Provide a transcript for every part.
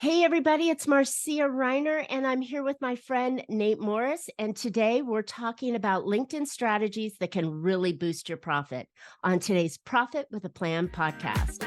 Hey, everybody, it's Marcia Reiner, and I'm here with my friend Nate Morris. And today we're talking about LinkedIn strategies that can really boost your profit on today's Profit with a Plan podcast.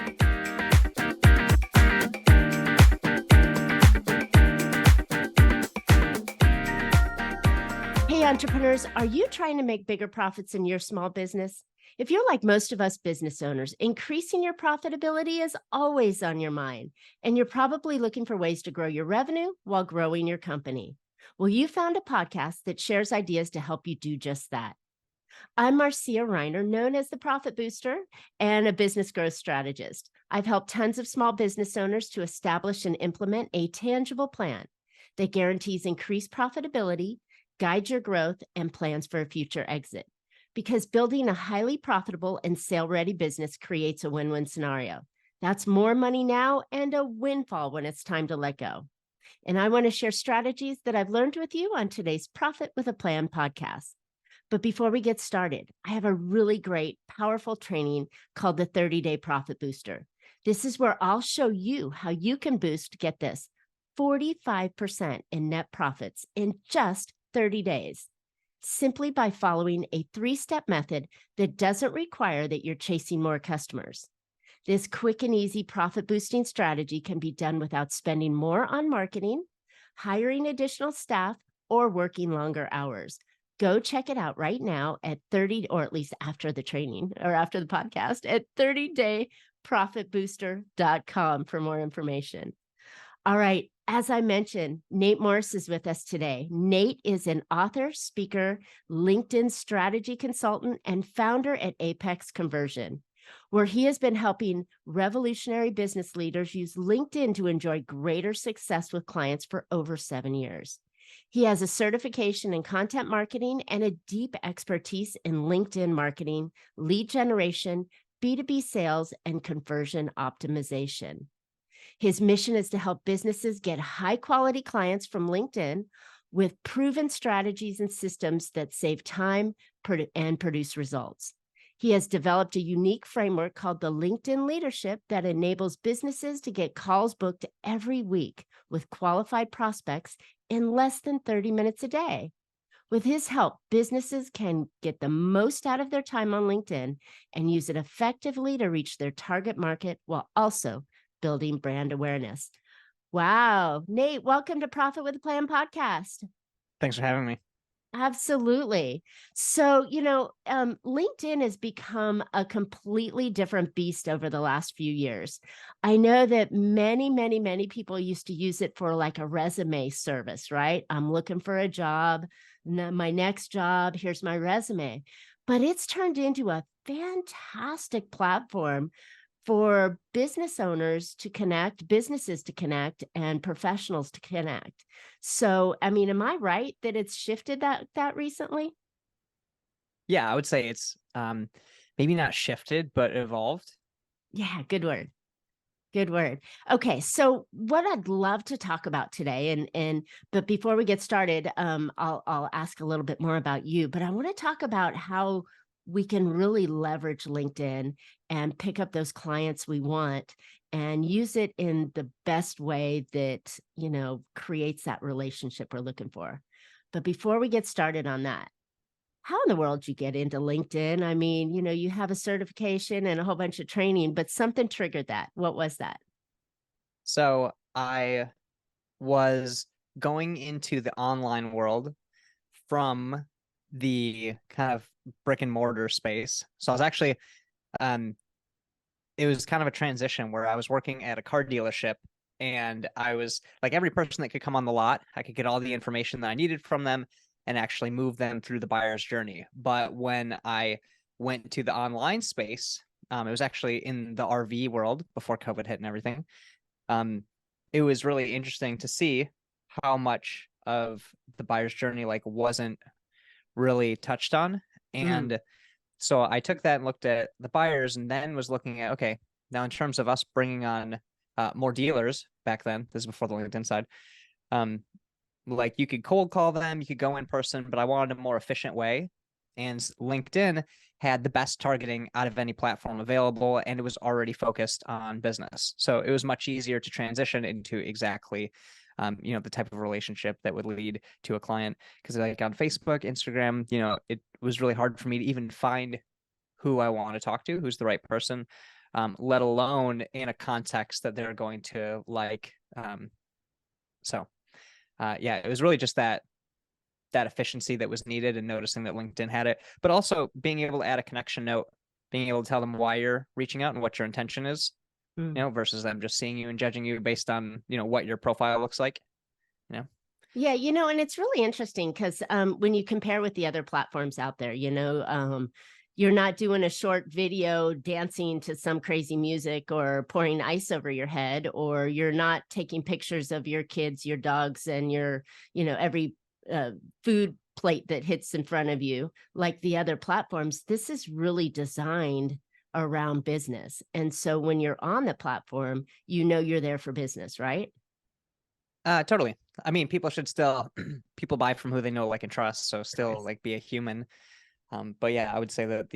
Hey, entrepreneurs, are you trying to make bigger profits in your small business? If you're like most of us business owners, increasing your profitability is always on your mind, and you're probably looking for ways to grow your revenue while growing your company. Well, you found a podcast that shares ideas to help you do just that. I'm Marcia Reiner, known as the Profit Booster and a business growth strategist. I've helped tons of small business owners to establish and implement a tangible plan that guarantees increased profitability, guides your growth, and plans for a future exit. Because building a highly profitable and sale-ready business creates a win-win scenario. That's more money now and a windfall when it's time to let go. And I want to share strategies that I've learned with you on today's Profit with a Plan podcast. But before we get started, I have a really great, powerful training called the 30-Day Profit Booster. This is where I'll show you how you can boost, get this, 45% in net profits in just 30 days, simply by following a 3-step method that doesn't require that you're chasing more customers. This quick and easy profit boosting strategy can be done without spending more on marketing, hiring additional staff, or working longer hours. Go check it out right now at 30, or at least after the training or after the podcast, at 30dayprofitbooster.com for more information. All right. As I mentioned, Nate Morse is with us today. Nate is an author, speaker, LinkedIn strategy consultant, and founder at Apex Conversion, where he has been helping revolutionary business leaders use LinkedIn to enjoy greater success with clients for over 7 years. He has a certification in content marketing and a deep expertise in LinkedIn marketing, lead generation, B2B sales, and conversion optimization. His mission is to help businesses get high-quality clients from LinkedIn with proven strategies and systems that save time and produce results. He has developed a unique framework called the LinkedIn Leadership that enables businesses to get calls booked every week with qualified prospects in less than 30 minutes a day. With his help, businesses can get the most out of their time on LinkedIn and use it effectively to reach their target market while also building brand awareness. Wow. Nate, welcome to Profit with a Plan podcast. Thanks for having me. Absolutely. So, LinkedIn has become a completely different beast over the last few years. I know that many people used to use it for like a resume service, right? I'm looking for a job, my next job, here's my resume. But it's turned into a fantastic platform for business owners to connect, businesses to connect, and professionals to connect. So, I mean, am I right that it's shifted that recently? Yeah, I would say it's maybe not shifted, but evolved. Yeah, good word. Good word. Okay, so what I'd love to talk about today, but before we get started, I'll ask a little bit more about you. But I want to talk about how we can really leverage LinkedIn and pick up those clients we want and use it in the best way that, creates that relationship we're looking for. But before we get started on that, how in the world did you get into LinkedIn? I mean, you have a certification and a whole bunch of training, but something triggered that. What was that? So I was going into the online world from the kind of brick and mortar space. So I was actually, it was kind of a transition where I was working at a car dealership, and I was like, every person that could come on the lot, I could get all the information that I needed from them and actually move them through the buyer's journey. But when I went to the online space, it was actually in the RV world before COVID hit and everything. It was really interesting to see how much of the buyer's journey like wasn't really touched on. And so I took that and looked at the buyers, and then was looking at, okay, now in terms of us bringing on more dealers back then, this is before the LinkedIn side, like you could cold call them, you could go in person, but I wanted a more efficient way. And LinkedIn had the best targeting out of any platform available, and it was already focused on business. So it was much easier to transition into exactly the type of relationship that would lead to a client. Because like on Facebook, Instagram, it was really hard for me to even find who I want to talk to, who's the right person, let alone in a context that they're going to like. It was really just that efficiency that was needed, and noticing that LinkedIn had it, but also being able to add a connection note, being able to tell them why you're reaching out and what your intention is, versus them just seeing you and judging you based on, what your profile looks like. Yeah, and it's really interesting because when you compare with the other platforms out there, you're not doing a short video dancing to some crazy music or pouring ice over your head, or you're not taking pictures of your kids, your dogs, and your, every food plate that hits in front of you like the other platforms. This is really designed around business. And so when you're on the platform, you're there for business, right? Totally. I mean, people should still people buy from who they know, like, and trust. So still like be a human. But yeah, I would say that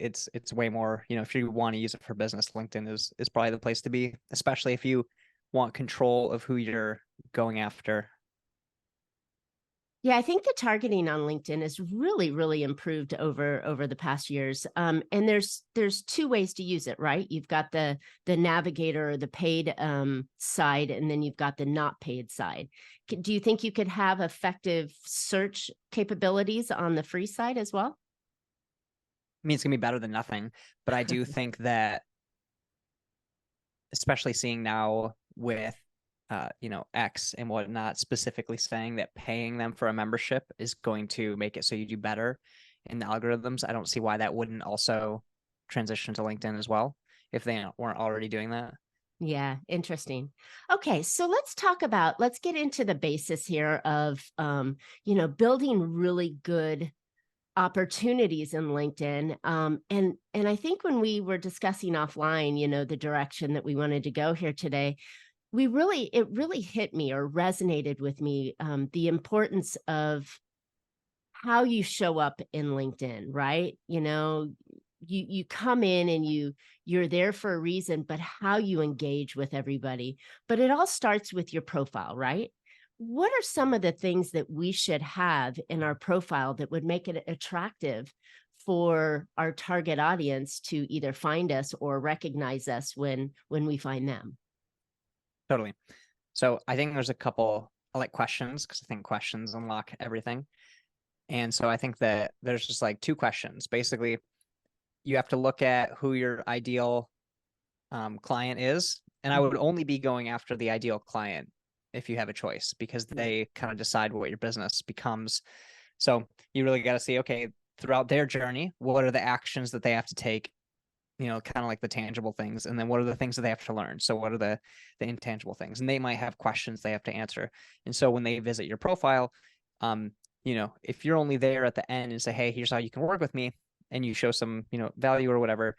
it's way more, if you want to use it for business, LinkedIn is probably the place to be, especially if you want control of who you're going after. Yeah, I think the targeting on LinkedIn has really, really improved over the past years. And there's two ways to use it, right? You've got the navigator or the paid side, and then you've got the not paid side. Do you think you could have effective search capabilities on the free side as well? I mean, it's gonna be better than nothing, but I do think that, especially seeing now with X and whatnot, specifically saying that paying them for a membership is going to make it so you do better in the algorithms. I don't see why that wouldn't also transition to LinkedIn as well, if they weren't already doing that. Yeah, interesting. Okay, so let's get into the basis here of building really good opportunities in LinkedIn. And I think when we were discussing offline, the direction that we wanted to go here today, it really hit me or resonated with me, the importance of how you show up in LinkedIn, right? You come in and you're there for a reason, but how you engage with everybody. But it all starts with your profile, right? What are some of the things that we should have in our profile that would make it attractive for our target audience to either find us or recognize us when we find them? Totally. So I think there's a couple, I like questions, because I think questions unlock everything. And so I think that there's just like two questions. Basically, you have to look at who your ideal client is. And I would only be going after the ideal client if you have a choice, because they kind of decide what your business becomes. So you really got to see, okay, throughout their journey, what are the actions that they have to take, kind of like the tangible things, and then what are the things that they have to learn. So what are the intangible things, and they might have questions they have to answer. And so when they visit your profile, if you're only there at the end and say, hey, here's how you can work with me, and you show some value or whatever,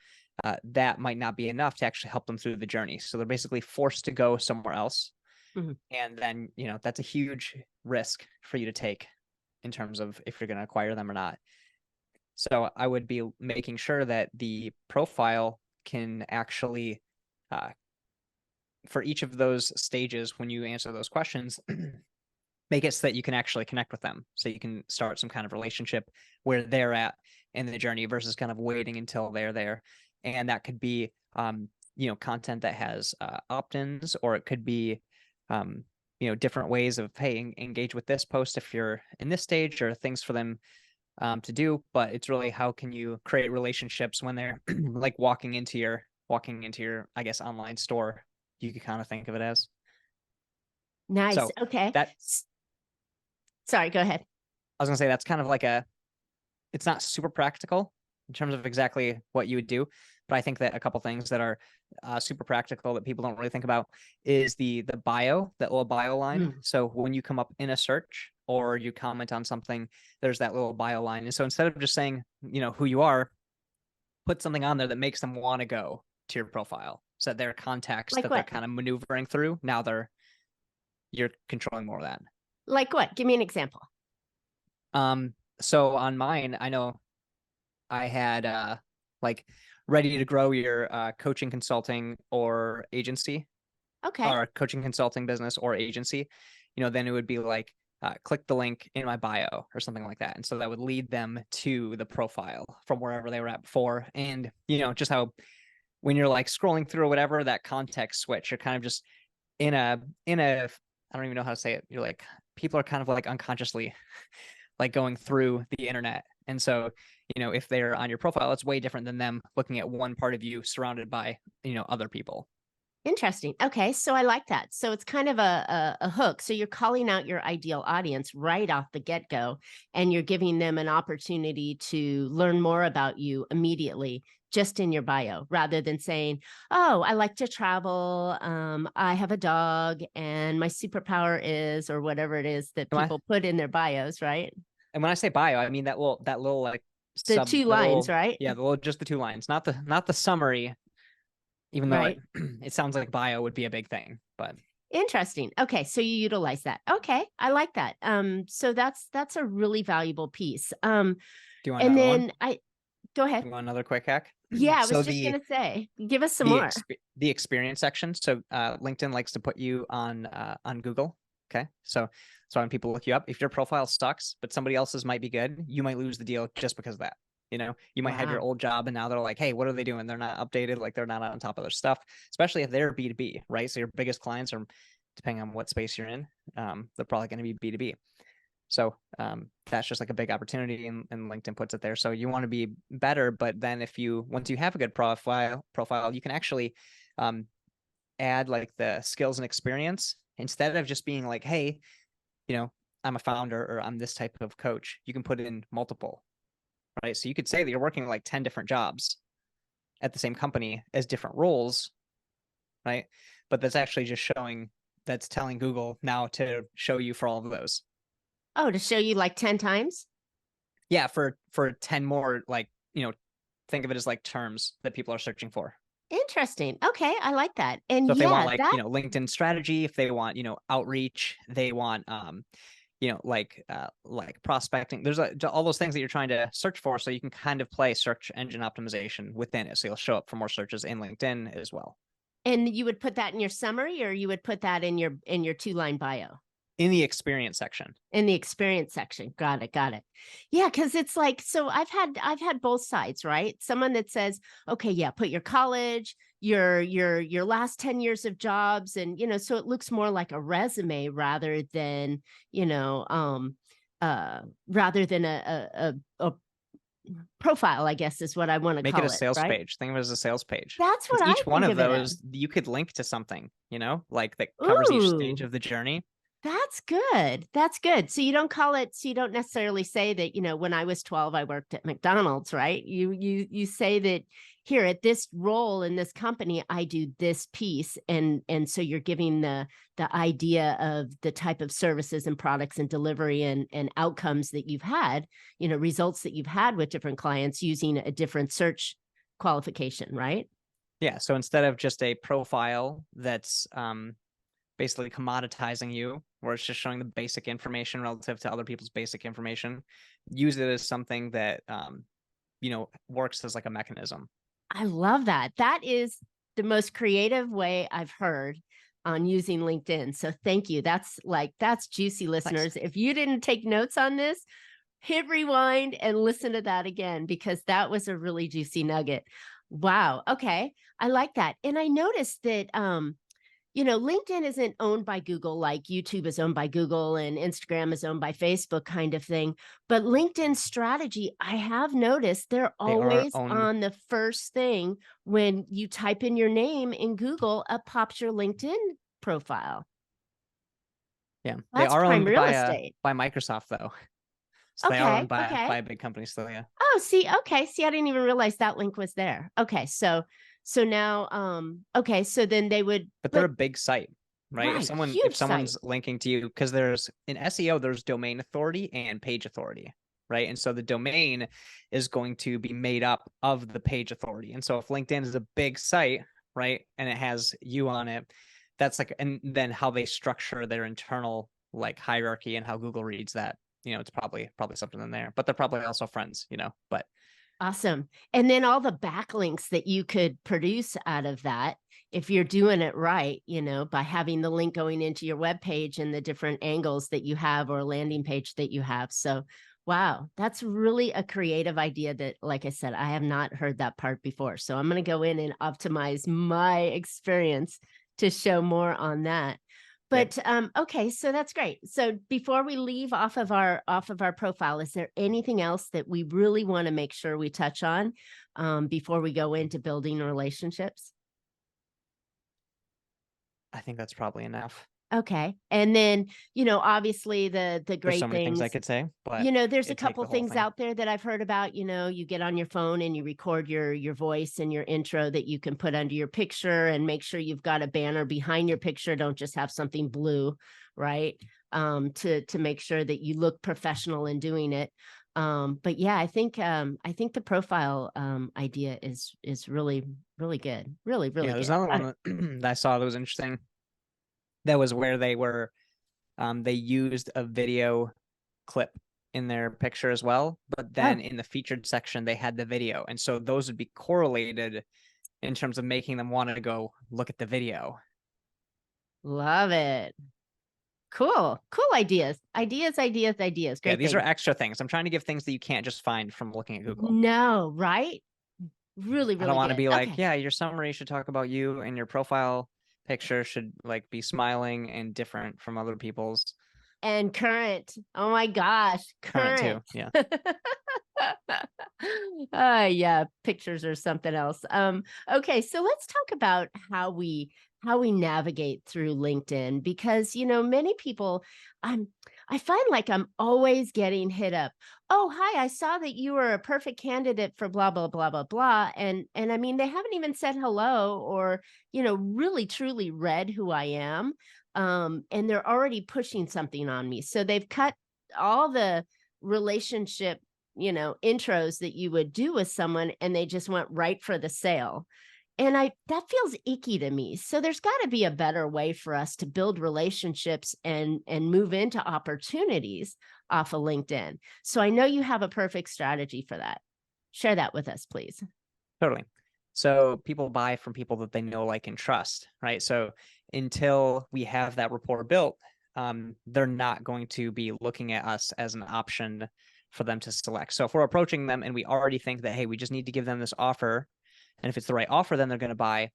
that might not be enough to actually help them through the journey. So they're basically forced to go somewhere else. And then that's a huge risk for you to take in terms of if you're going to acquire them or not. So I would be making sure that the profile can actually, for each of those stages, when you answer those questions, make it so that you can actually connect with them. So you can start some kind of relationship where they're at in the journey, versus kind of waiting until they're there. And that could be, content that has opt-ins, or it could be, different ways of, hey, engage with this post if you're in this stage, or things for them to do. But it's really, how can you create relationships when they're like walking into your, I guess, online store, you could kind of think of it as. Nice. So Okay. that's, Sorry, go ahead. I was gonna say, that's kind of like it's not super practical in terms of exactly what you would do, but I think that a couple things that are super practical that people don't really think about is the bio, that little bio line. So when you come up in a search or you comment on something, there's that little bio line. And so instead of just saying, who you are, put something on there that makes them want to go to your profile. So that their context Like that what? they're kind of maneuvering through, now you're controlling more of that. Like what? Give me an example. So on mine, I know I had like ready to grow your coaching consulting or agency, Okay. or coaching consulting business or agency, then it would be like, click the link in my bio or something like that. And so that would lead them to the profile from wherever they were at before. And, just how when you're like scrolling through or whatever, that context switch, you're kind of just in a, I don't even know how to say it. You're like, people are kind of like unconsciously like going through the internet. And so, if they're on your profile, it's way different than them looking at one part of you surrounded by, other people. Interesting. Okay, so I like that. So it's kind of a hook. So you're calling out your ideal audience right off the get-go, and you're giving them an opportunity to learn more about you immediately, just in your bio, rather than saying, "Oh, I like to travel. I have a dog, and my superpower is," or whatever it is that Am I, people put in their bios, right? and when I say bio, I mean that little like The sub, two the lines, little, right? yeah, just the two lines, not the summary, even though it Right. it sounds like bio would be a big thing, but Interesting. Okay, so you utilize that. Okay, I like that. So that's a really valuable piece. do you want And another one? then I go ahead. You want another quick hack? Yeah, I was So just the gonna say, give us some the more. exp the experience section. So LinkedIn likes to put you on Google. Okay. So when people look you up, if your profile sucks, but somebody else's might be good, you might lose the deal just because of that. You might have your Wow. old job and now they're like, hey, what are they doing? They're not updated, like they're not on top of their stuff, especially if they're B2B, right? So your biggest clients are, depending on what space you're in, they're probably going to be B2B. So that's just like a big opportunity, and LinkedIn puts it there. So you want to be better, but then once you have a good profile, you can actually add like the skills and experience instead of just being like, hey, I'm a founder or I'm this type of coach. You can put in multiple, right? So you could say that you're working like 10 different jobs at the same company as different roles, right? But that's actually just that's telling Google now to show you for all of those. Oh, to show you like 10 times? Yeah, for 10 more, like, think of it as like terms that people are searching for. Interesting. Okay, I like that. And So if they want yeah, like, that LinkedIn strategy, if they want, outreach, they want like prospecting. There's all those things that you're trying to search for, so you can kind of play search engine optimization within it. So you'll show up for more searches in LinkedIn as well. and you would put that in your summary, or you would put that in your two-line bio? In the experience section. In the experience section. Got it. Got it. Yeah, because it's like, so I've had both sides, right? Someone that says, okay, yeah, put your college, your last 10 years of jobs, and so it looks more like a resume rather than, rather than a profile, I guess is what I want to Make it a call it, sales right? page. Think of it as a sales page. That's Because what I each one think of of it as. those, you could link to something, like that covers each stage Ooh. of the journey. That's good. That's good. So you don't necessarily say that, when I was 12, I worked at McDonald's, right? You say that here at this role in this company, I do this piece. And so you're giving the idea of the type of services and products and delivery and outcomes that you've had, results that you've had with different clients using a different search qualification, right? Yeah. So instead of just a profile that's basically commoditizing you, where it's just showing the basic information relative to other people's basic information, use it as something that works as like a mechanism. I love that. That is the most creative way I've heard on using LinkedIn. So thank you. That's juicy, Nice. listeners. If you didn't take notes on this, hit rewind and listen to that again, because that was a really juicy nugget. Wow. Okay. I like that. And I noticed that LinkedIn isn't owned by Google like YouTube is owned by Google and Instagram is owned by Facebook, kind of thing. But LinkedIn strategy, I have noticed they're They are always owned. on the first thing when you type in your name in Google, up pops your LinkedIn profile. Yeah, they That's are prime owned real by estate. Microsoft though. So they are Okay. owned by Okay. a big company still. Yeah. Oh, see, okay. See, I didn't even realize that link was there. Okay, so now okay, so then they would, But they're but a big site, right? If right, someone if huge site. someone's linking to you, because there's in SEO, there's domain authority and page authority, right? And so the domain is going to be made up of the page authority. And so if LinkedIn is a big site, right, and it has you on it, that's like, and then how they structure their internal like hierarchy and how Google reads that, it's probably something in there. But they're probably also friends, but Awesome. And then all the backlinks that you could produce out of that, if you're doing it right, by having the link going into your web page and the different angles that you have or landing page that you have. So, wow, that's really a creative idea that, like I said, I have not heard that part before. So I'm going to go in and optimize my experience to show more on that. But okay, so that's great. So before we leave off of our profile, is there anything else that we really want to make sure we touch on before we go into building relationships? I think that's probably enough. Okay. And then, obviously the There's great so many things I things, could say, but there's a it'd take couple the whole things thing. out there that I've heard about. You get on your phone and you record your voice and your intro that you can put under your picture, and make sure you've got a banner behind your picture. Don't just have something blue, right? To make sure that you look professional in doing it. But yeah, I think the profile idea is really, really good. Really, really Yeah, there's good. another one that I saw that was interesting. That was where they used a video clip in their picture as well, but then in the featured section they had the video, and so those would be correlated in terms of making them want to go look at the video. Love it. Cool ideas. Great Yeah, these are things. extra things. I'm trying to give things that you can't just find from looking at Google. No, right? Really, I don't really want to good. be like, Okay. yeah, your summary should talk about you, and your profile picture should like be smiling and different from other people's. And current. Oh my gosh, Current too. current. Yeah. Yeah, pictures or something else. Okay, so let's talk about how we navigate through LinkedIn, because many people, I find like I'm always getting hit up. Oh, hi, I saw that you were a perfect candidate for blah blah blah blah blah. And I mean, they haven't even said hello or, really truly read who I am. And they're already pushing something on me. So they've cut all the relationship, intros that you would do with someone, and they just went right for the sale. And that feels icky to me. So there's got to be a better way for us to build relationships and move into opportunities off of LinkedIn. So I know you have a perfect strategy for that. Share that with us, please. Totally. So people buy from people that they know, like, and trust, right? So until we have that rapport built, they're not going to be looking at us as an option for them to select. So if we're approaching them and we already think that, hey, we just need to give them this offer, and if it's the right offer, then they're going to buy.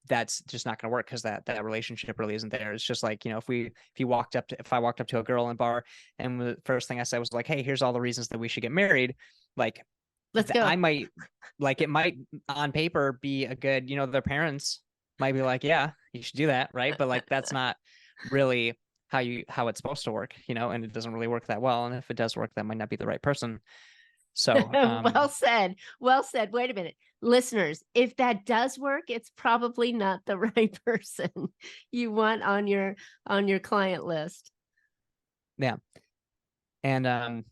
That's just not going to work, because that relationship really isn't there. It's just like, if I walked up to a girl in a bar and the first thing I said was like, hey, here's all the reasons that we should get married, like, Let's go. I might, like, it might on paper be a good, their parents might be like, yeah, you should do that, right? But like, that's not really how it's supposed to work, and it doesn't really work that well. And if it does work, that might not be the right person. So Well said. Well said. Wait a minute. Listeners, if that does work, it's probably not the right person you want on your client list. yeah. And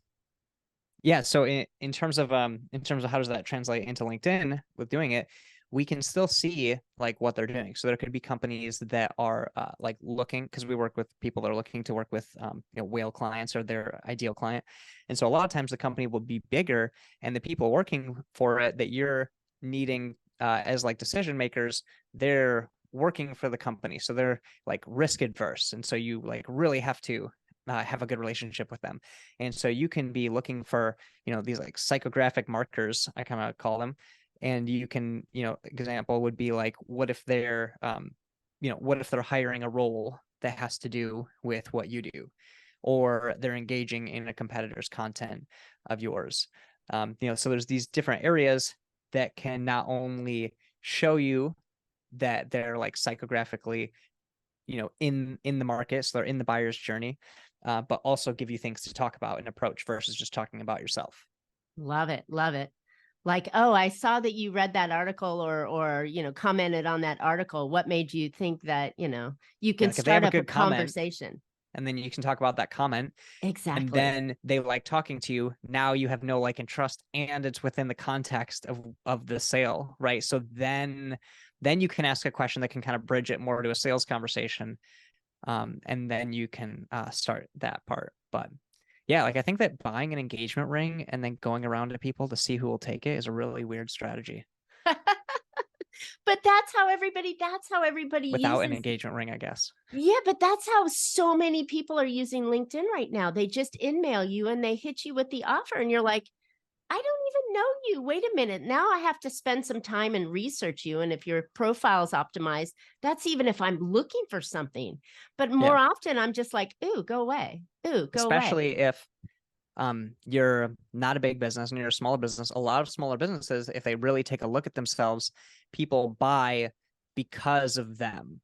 yeah, so in terms of how does that translate into LinkedIn with doing it, we can still see like what they're doing. So there could be companies that are like looking, because we work with people that are looking to work with whale clients or their ideal client. And so a lot of times the company will be bigger, and the people working for it that you're needing as like decision makers, they're working for the company. So they're like risk adverse. And so you like really have to have a good relationship with them. And so you can be looking for, these like psychographic markers, I kind of call them. And you can, example would be like, what if they're hiring a role that has to do with what you do, or they're engaging in a competitor's content of yours. So there's these different areas that can not only show you that they're like psychographically, in the market, so they're in the buyer's journey, but also give you things to talk about and approach versus just talking about yourself. Love it. Love it. Like, oh, I saw that you read that article or commented on that article. What made you think that, you can Like if they have start a up a good comment, conversation? and then you can talk about that comment, and Exactly. then they like talking to you. Now you have no like and trust, and it's within the context of the sale, right? So then you can ask a question that can kind of bridge it more to a sales conversation, and then you can start that part. But Yeah, like I think that buying an engagement ring and then going around to people to see who will take it is a really weird strategy But that's how everybody without an uses. engagement ring, I guess. Yeah, but that's how so many people are using LinkedIn right now. They just email you and they hit you with the offer, and you're like, I don't even know you. Wait a minute. Now I have to spend some time and research you. And if your profile's optimized, that's even if I'm looking for something. But Yeah, more often, I'm just like, ooh, go away. Ooh, go away. especially if you're not a big business and you're a smaller business. A lot of smaller businesses, if they really take a look at themselves, people buy because of them,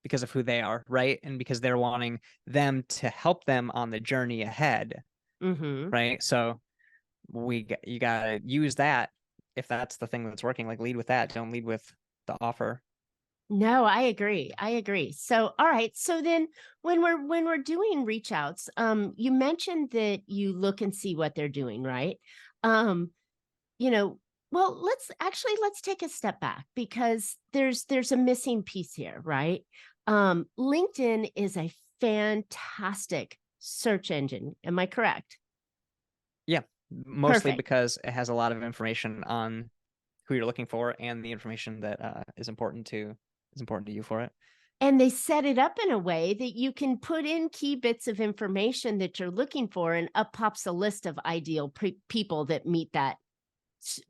because of who they are, right? And because they're wanting them to help them on the journey ahead, Mm-hmm. right? So you gotta use that if that's the thing that's working. Like lead with that. Don't lead with the offer. No, I agree. I agree. So, all right. So then when we're doing reach outs, you mentioned that you look and see what they're doing, right? Um, you know, well, let's take a step back because there's a missing piece here, right? LinkedIn is a fantastic search engine. Am I correct? Yeah, mostly Perfect. because it has a lot of information on who you're looking for and the information that is important to you for it. And they set it up in a way that you can put in key bits of information that you're looking for, and up pops a list of ideal people that meet that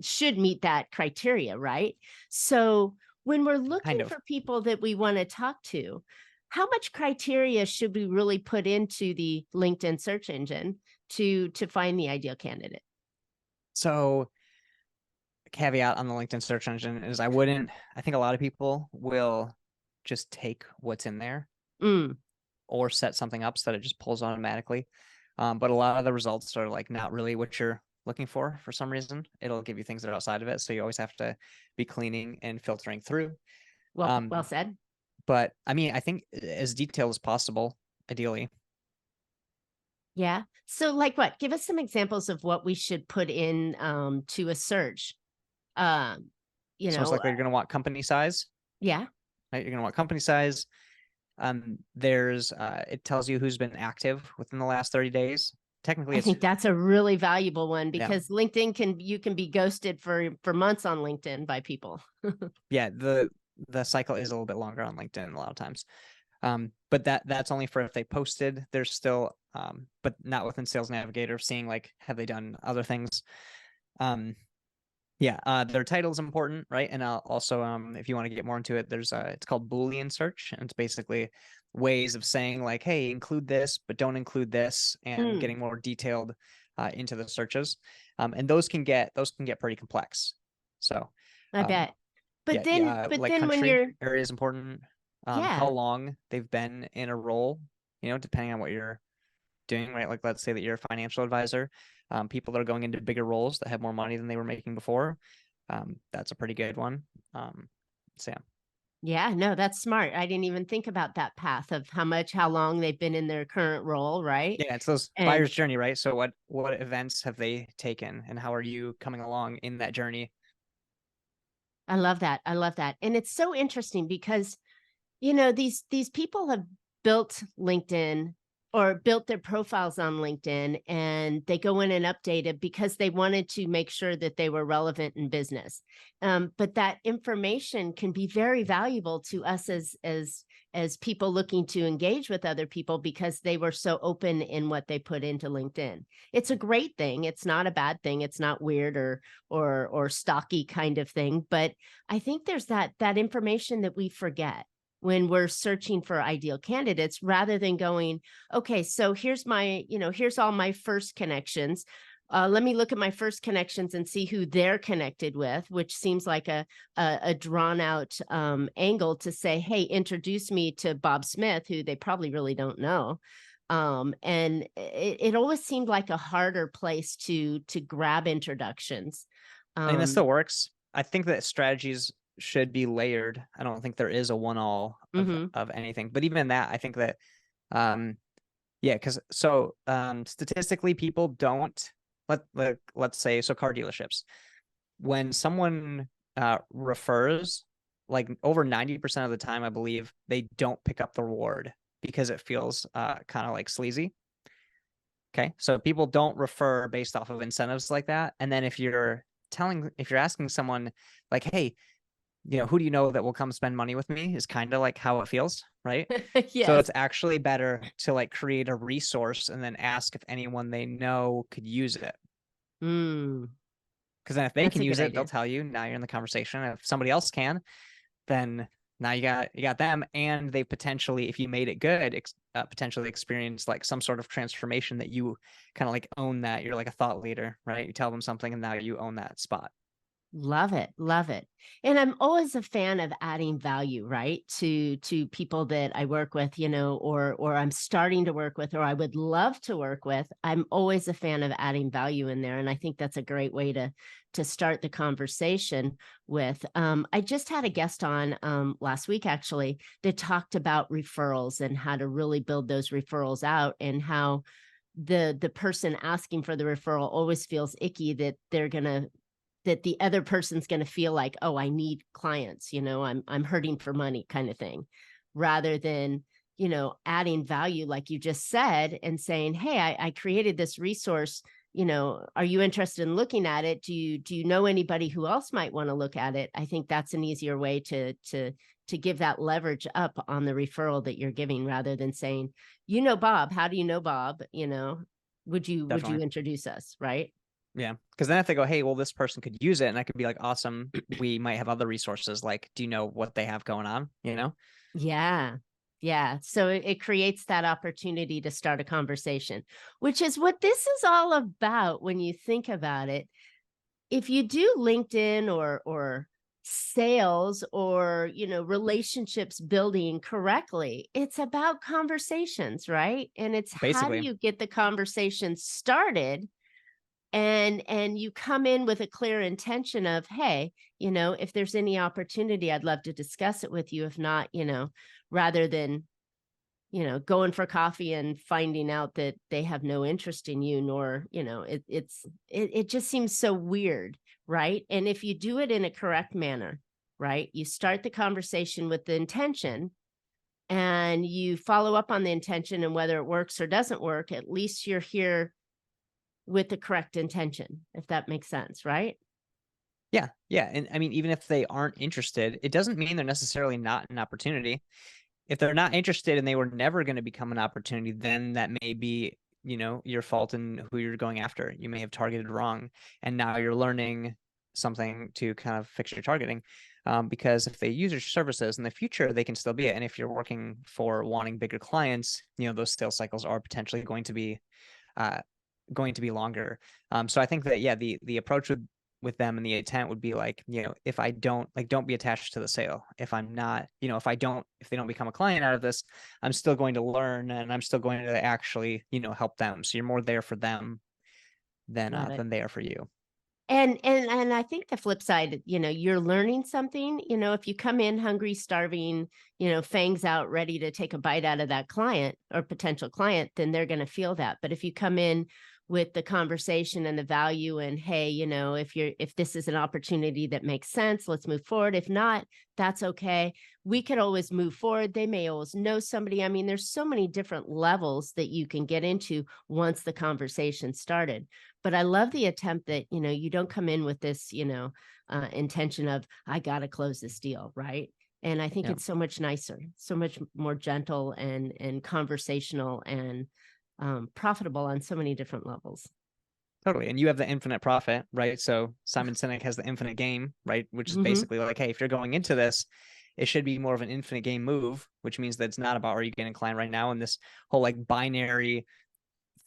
should meet that criteria, right? So when we're looking Kind of. for people that we want to talk to, how much criteria should we really put into the LinkedIn search engine to find the ideal candidate? So caveat on the LinkedIn search engine is I think a lot of people will just take what's in there Mm, or set something up so that it just pulls automatically. But a lot of the results are like not really what you're looking for some reason. It'll give you things that are outside of it. So you always have to be cleaning and filtering through. well Um, said. but I mean, I think as detailed as possible, ideally. Yeah. So like what? Give us some examples of what we should put in to a search. Um, you So most know, likely you're going to want company size, yeah. right? You're going to want company size. There's it tells you who's been active within the last 30 days. Technically I it's think that's a really valuable one yeah. because LinkedIn you can be ghosted for months on LinkedIn by people. Yeah, the cycle is a little bit longer on LinkedIn a lot of times. But that's only for if they posted. There's still but not within Sales Navigator, seeing like have they done other things. Um, yeah, their title is important, right? And also if you want to get more into it, there's it's called Boolean search, and it's basically ways of saying like, hey, include this, but don't include this, and Mm, getting more detailed into the searches. And those can get pretty complex. So I um, bet. But yeah, then yeah, but like then when country you're area is important. How yeah, long they've been in a role, depending on what you're doing, right? Like let's say that you're a financial advisor. People that are going into bigger roles that have more money than they were making before. That's a pretty good one. So yeah. yeah, no, that's smart. I didn't even think about that path of how long they've been in their current role, right? Yeah, it's those And buyer's journey, right? So what events have they taken and how are you coming along in that journey? I love that. I love that. And it's so interesting because these people have built LinkedIn or built their profiles on LinkedIn, and they go in and update it because they wanted to make sure that they were relevant in business. But that information can be very valuable to us as people looking to engage with other people because they were so open in what they put into LinkedIn. It's a great thing. It's not a bad thing. It's not weird or stocky kind of thing. But I think there's that information that we forget when we're searching for ideal candidates rather than going, okay, so here's all my first connections. Let me look at my first connections and see who they're connected with, which seems like a drawn out angle to say, hey, introduce me to Bob Smith, who they probably really don't know. And it always seemed like a harder place to grab introductions. I mean, that Um, still works. I think that strategies should be layered. I don't think there is a one all of mhm. of anything. But even that, I think that um yeah, because so statistically people don't let's say so car dealerships. When someone refers, like over 90% of the time, I believe they don't pick up the reward because it feels kind of like sleazy. Okay. So people don't refer based off of incentives like that. And then if you're asking someone like, hey, who do you know that will come spend money with me, is kind of like how it feels, right? So Yes. it's actually better to like create a resource and then ask if anyone they know could use it. Mm, Because then if they that's can a use good it, they'll idea. tell you. Now you're in the conversation. If somebody else can, then now you got them, and they potentially, if you made it good, potentially experience like some sort of transformation that you kind of like own, that you're like a thought leader, right? You tell them something and now you own that spot. Love it, love it. And I'm always a fan of adding value, right? To people that I work with, or I'm starting to work with, or I would love to work with. I'm always a fan of adding value in there. And I think that's a great way to start the conversation with. I just had a guest on last week actually that talked about referrals and how to really build those referrals out, and how the person asking for the referral always feels icky that the other person's going to feel like, oh, I need clients, I'm hurting for money kind of thing, rather than, adding value, like you just said, and saying, hey, I created this resource, are you interested in looking at it? Do you know anybody who else might want to look at it? I think that's an easier way to give that leverage up on the referral that you're giving, rather than saying, Bob, how do you know Bob? Would you Definitely. introduce us? Right. Yeah. Because then if they go, hey, well, this person could use it, and I could be like, awesome, we might have other resources. Like, do you know what they have going on? Yeah. Yeah. So it creates that opportunity to start a conversation, which is what this is all about when you think about it. If you do LinkedIn or sales, or relationships building correctly, it's about conversations, right? And it's how do Basically. you get the conversation started, and you come in with a clear intention of, hey, if there's any opportunity, I'd love to discuss it with you. If not, rather than going for coffee and finding out that they have no interest in you, nor it just seems so weird, right? And if you do it in a correct manner, right, you start the conversation with the intention, and you follow up on the intention, and whether it works or doesn't work, at least you're here with the correct intention, if that makes sense, right? Yeah. Yeah. And I mean, even if they aren't interested, it doesn't mean they're necessarily not an opportunity. If they're not interested and they were never going to become an opportunity, then that may be, your fault in who you're going after. You may have targeted wrong, and now you're learning something to kind of fix your targeting. Because if they use your services in the future, they can still be it. And if you're working for wanting bigger clients, those sales cycles are potentially uh, going to be longer. So I think that, yeah, the approach with them and the intent would be like, if I don't be attached to the sale. If I'm not, if they don't become a client out of this, I'm still going to learn, and I'm still going to actually, help them. So you're more there for them Love it. than they are for you. And I think the flip side, you're learning something. If you come in hungry, starving, fangs out, ready to take a bite out of that client or potential client, then they're going to feel that. But if you come in with the conversation and the value, and hey, if this is an opportunity that makes sense, let's move forward. If not, that's okay. We could always move forward. They may always know somebody. I mean, there's so many different levels that you can get into once the conversation started. But I love the attempt that, you don't come in with this, intention of, I got to close this deal, right? And I think Yeah, it's so much nicer, so much more gentle and conversational, and profitable on so many different levels. totally. And you have the infinite profit, right? So Simon Sinek has the infinite game, right? Which is Hmm. basically like, hey, if you're going into this, it should be more of an infinite game move, which means that it's not about, are you getting a client right now? And this whole like binary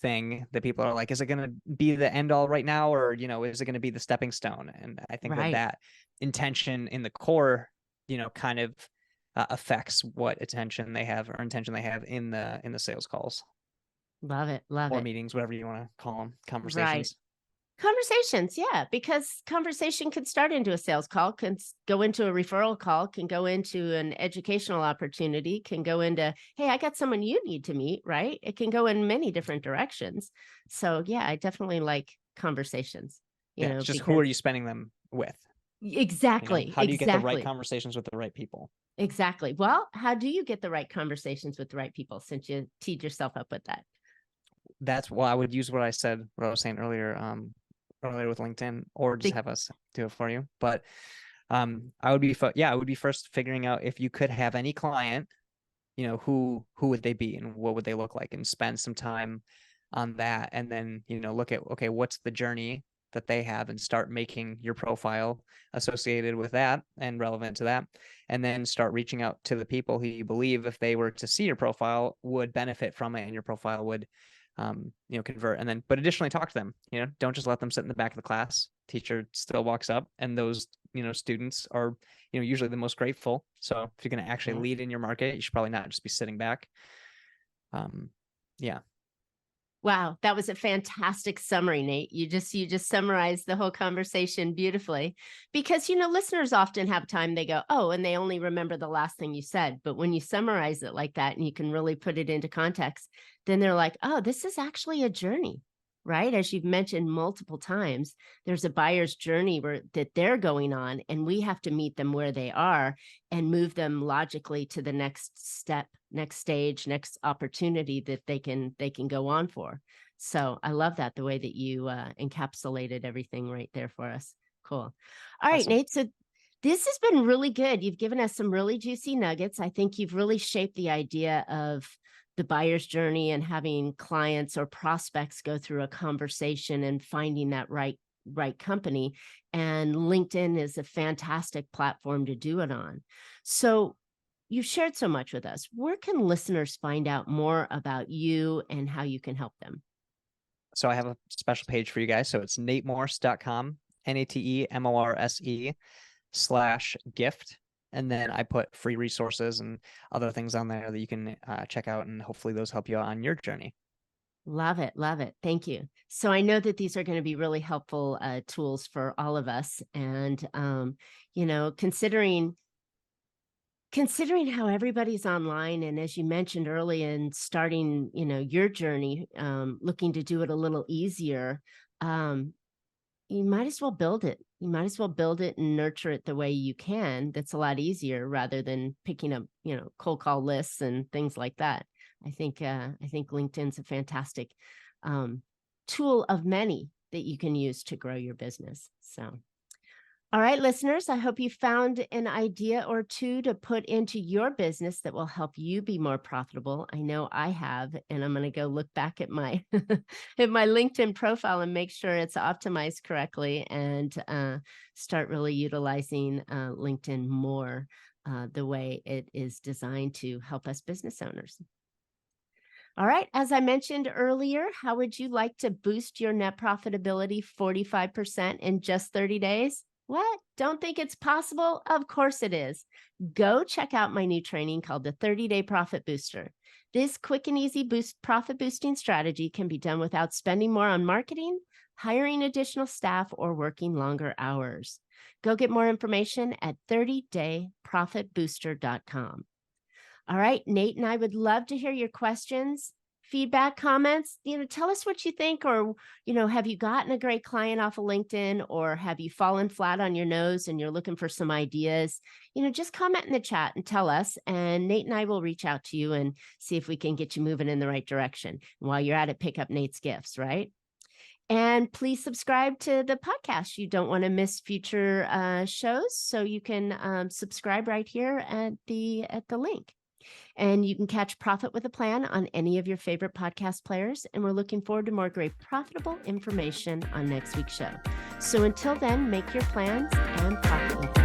thing that people are like, is it going to be the end all right now, or is it going to be the stepping stone? And I think that Right. intention in the core, kind of affects what intention they have in the sales calls Love it. Love or it. meetings, whatever you want to call them, Right. conversations. Conversations, yeah, because conversation could start into a sales call, can go into a referral call, can go into an educational opportunity, can go into, hey, I got someone you need to meet, right? It can go in many different directions. So yeah, I definitely like conversations, Yeah, it's just, who because are you spending them with? exactly, How do you get the right exactly, conversations with the right people? exactly. Well, how do you get the right conversations with the right people, since you teed yourself up with that? that's why I would use what I was saying earlier, earlier with LinkedIn, or just have us do it for you. But I would be first figuring out if you could have any client, who would they be and what would they look like, and spend some time on that. And then, look at, okay, what's the journey that they have, and start making your profile associated with that and relevant to that. And then start reaching out to the people who you believe, if they were to see your profile, would benefit from it, and your profile would convert. And then, but additionally, talk to them. Don't just let them sit in the back of the class. Teacher still walks up, and those students are usually the most grateful. So if you're going to actually lead in your market, you should probably not just be sitting back. Yeah. Wow, that was a fantastic summary, Nate. You just summarized the whole conversation beautifully, because listeners often have time, they go, oh, and they only remember the last thing you said. But when you summarize it like that and you can really put it into context, then they're like, oh, this is actually a journey, right? As you've mentioned multiple times, there's a buyer's journey that they're going on, and we have to meet them where they are and move them logically to the next step, next stage, next opportunity that they can go on for. So I love that, the way that you encapsulated everything right there for us. Cool. All right, Awesome. Nate. So this has been really good. You've given us some really juicy nuggets. I think you've really shaped the idea of the buyer's journey and having clients or prospects go through a conversation and finding that right company. And LinkedIn is a fantastic platform to do it on. So you've shared so much with us. Where can listeners find out more about you and how you can help them? So I have a special page for you guys. So it's natemorse.com, NATEMORSE/gift. And then I put free resources and other things on there that you can check out, and hopefully those help you out on your journey. Love it. Love it. Thank you. So I know that these are going to be really helpful tools for all of us. And, considering how everybody's online, and as you mentioned early, and starting, your journey, looking to do it a little easier, you might as well build it. You might as well build it and nurture it the way you can. That's a lot easier, rather than picking up, cold call lists and things like that. I think LinkedIn's a fantastic tool of many that you can use to grow your business. So, all right, listeners, I hope you found an idea or two to put into your business that will help you be more profitable. I know I have, and I'm going to go look back at my at my LinkedIn profile and make sure it's optimized correctly, and start really utilizing LinkedIn more the way it is designed to help us business owners. All right, as I mentioned earlier, how would you like to boost your net profitability 45% in just 30 days? What? Don't think it's possible? Of course it is. Go check out my new training called the 30-Day Profit Booster. This quick and easy profit boosting strategy can be done without spending more on marketing, hiring additional staff, or working longer hours. Go get more information at 30dayprofitbooster.com. All right, Nate and I would love to hear your questions, feedback, comments. Tell us what you think, or, have you gotten a great client off of LinkedIn, or have you fallen flat on your nose and you're looking for some ideas? Just comment in the chat and tell us, and Nate and I will reach out to you and see if we can get you moving in the right direction. And while you're at it, pick up Nate's gifts, right? And please subscribe to the podcast. You don't want to miss future shows, so you can subscribe right here at the link. And you can catch Profit with a Plan on any of your favorite podcast players. And we're looking forward to more great profitable information on next week's show. So until then, make your plans and profit with them.